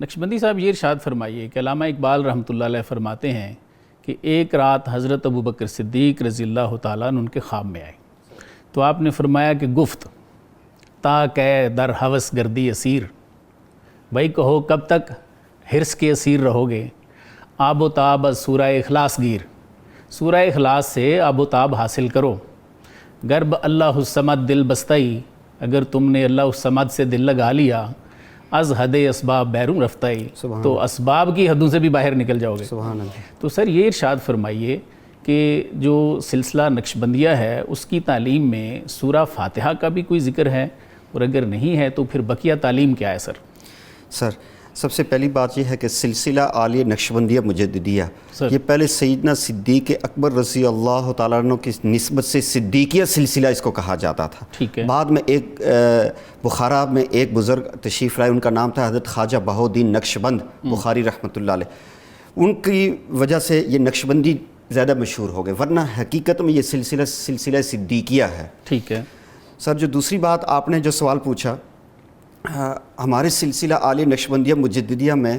نقشبندی صاحب یہ ارشاد فرمائیے کہ علامہ اقبال رحمۃ اللہ علیہ فرماتے ہیں کہ ایک رات حضرت ابوبکر صدیق رضی اللہ تعالیٰ عنہ ان کے خواب میں آئے تو آپ نے فرمایا کہ گفت تا کہ در ہوس گردی اسیر، بھائی کہو کب تک حرص کے اسیر رہو گے، آب و تاب از سورہ اخلاص گیر، سورہ اخلاص سے آب و تاب حاصل کرو، گرب اللہ الصمد دل بستائی، اگر تم نے اللہ الصمد سے دل لگا لیا، از حد اسباب بیرون رفتائی، تو اسباب کی حدوں سے بھی باہر نکل جاؤ گے۔ سبحان اللہ۔ تو سر یہ ارشاد فرمائیے کہ جو سلسلہ نقشبندیہ ہے اس کی تعلیم میں سورہ فاتحہ کا بھی کوئی ذکر ہے، اور اگر نہیں ہے تو پھر بقیہ تعلیم کیا ہے سر؟ سب سے پہلی بات یہ ہے کہ سلسلہ عالیہ نقشبندیہ مجددیہ یہ پہلے سیدنا صدیق اکبر رضی اللہ تعالیٰ عنہ کی نسبت سے صدیقیہ سلسلہ اس کو کہا جاتا تھا۔ ٹھیک ہے۔ بعد میں ایک بخارا میں ایک بزرگ تشریف لائے، ان کا نام تھا حضرت خواجہ بہاؤالدین نقشبند بخاری رحمۃ اللہ علیہ، ان کی وجہ سے یہ نقشبندی زیادہ مشہور ہو گئے، ورنہ حقیقت میں یہ سلسلہ صدیقیہ ہے۔ ٹھیک ہے سر، جو دوسری بات آپ نے جو سوال پوچھا، ہمارے سلسلہ عالیہ نقشبندیہ مجددیہ میں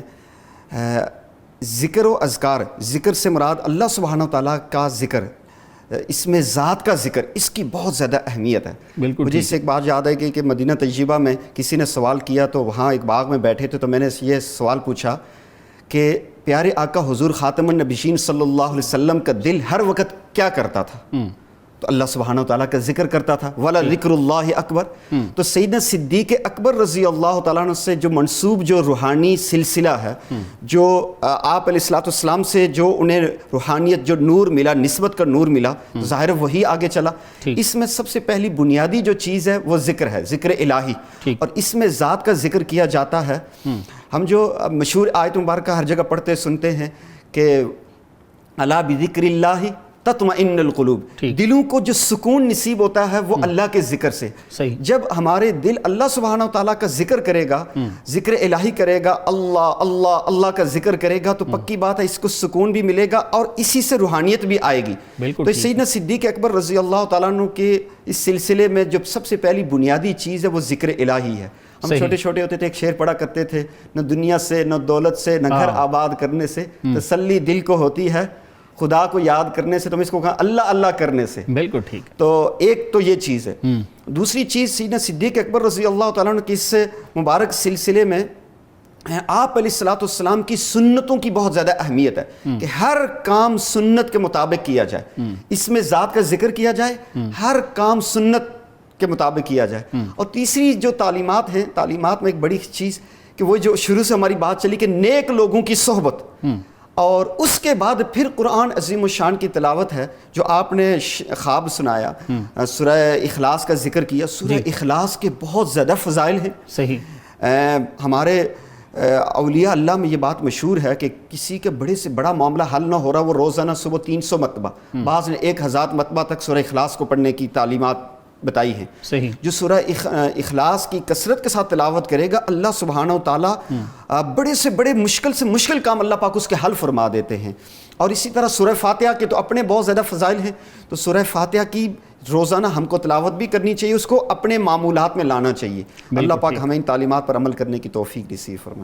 ذکر و اذکار، ذکر سے مراد اللہ سبحانہ وتعالیٰ کا ذکر، اس میں ذات کا ذکر، اس کی بہت زیادہ اہمیت ہے۔ بالکل۔ مجھے اس سے ایک بات یاد ہے کہ مدینہ طیبہ میں کسی نے سوال کیا، تو وہاں ایک باغ میں بیٹھے تھے، تو میں نے یہ سوال پوچھا کہ پیارے آقا حضور خاتم النبیین صلی اللہ علیہ وسلم کا دل ہر وقت کیا کرتا تھا؟ تو اللہ سبحانہ وتعالیٰ کا ذکر کرتا تھا، وَلَا ذِكْرُ اللَّهِ اکبر۔ تو سیدنا صدیق اکبر رضی اللہ تعالیٰ عنہ سے جو منسوب جو روحانی سلسلہ ہے، جو آپ علیہ السلام سے جو انہیں روحانیت جو نور ملا، نسبت کا نور ملا، تو ظاہر وہی آگے چلا۔ اس میں سب سے پہلی بنیادی جو چیز ہے وہ ذکر ہے، ذکر الہی، اور اس میں ذات کا ذکر کیا جاتا ہے۔ ہم جو مشہور آیت مبارکہ ہر جگہ پڑھتے سنتے ہیں کہ الا بذکر اللہ تطمئن القلوب، دلوں کو جو سکون نصیب ہوتا ہے وہ اللہ کے ذکر سے۔ جب ہمارے دل اللہ سبحانہ وتعالیٰ کا ذکر کرے گا، ذکر الہی کرے گا، اللہ اللہ اللہ کا ذکر کرے گا، تو پکی بات ہے اس کو سکون بھی ملے گا اور اسی سے روحانیت بھی آئے گی۔ تو سیدنا صدیق اکبر رضی اللہ تعالیٰ عنہ کے اس سلسلے میں جو سب سے پہلی بنیادی چیز ہے وہ ذکر الہی ہے۔ ہم چھوٹے چھوٹے ہوتے تھے، ایک شعر پڑھا کرتے تھے، نہ دنیا سے نہ دولت سے نہ گھر آباد کرنے سے تسلی دل کو ہوتی ہے، خدا کو یاد کرنے سے، تم اس کو کہا اللہ اللہ کرنے سے۔ بالکل ٹھیک۔ تو ایک تو یہ چیز ہے۔ دوسری چیز سیدنا صدیق اکبر رضی اللہ تعالیٰ عنہ کی اس مبارک سلسلے میں آپ علیہ السلام کی سنتوں کی بہت زیادہ اہمیت ہے کہ ہر کام سنت کے مطابق کیا جائے، اس میں ذات کا ذکر کیا جائے، ہر کام سنت کے مطابق کیا جائے۔ اور تیسری جو تعلیمات ہیں، تعلیمات میں ایک بڑی چیز کہ وہ جو شروع سے ہماری بات چلی کہ نیک لوگوں کی صحبت، اور اس کے بعد پھر قرآن عظیم الشان کی تلاوت ہے۔ جو آپ نے خواب سنایا، سورہ اخلاص کا ذکر کیا، سورہ اخلاص کے بہت زیادہ فضائل ہیں۔ صحیح۔ ہمارے اولیاء اللہ میں یہ بات مشہور ہے کہ کسی کے بڑے سے بڑا معاملہ حل نہ ہو رہا، وہ روزانہ صبح 300 مرتبہ، بعض نے 1000 مرتبہ تک سورہ اخلاص کو پڑھنے کی تعلیمات بتائی ہیں۔ صحیح۔ جو سورہ اخلاص کی کثرت کے ساتھ تلاوت کرے گا، اللہ سبحانہ وتعالیٰ بڑے سے بڑے مشکل سے مشکل کام اللہ پاک اس کے حل فرما دیتے ہیں۔ اور اسی طرح سورہ فاتحہ کے تو اپنے بہت زیادہ فضائل ہیں، تو سورہ فاتحہ کی روزانہ ہم کو تلاوت بھی کرنی چاہیے، اس کو اپنے معمولات میں لانا چاہیے۔ اللہ پاک ہمیں ان تعلیمات پر عمل کرنے کی توفیق نصیب فرمائے۔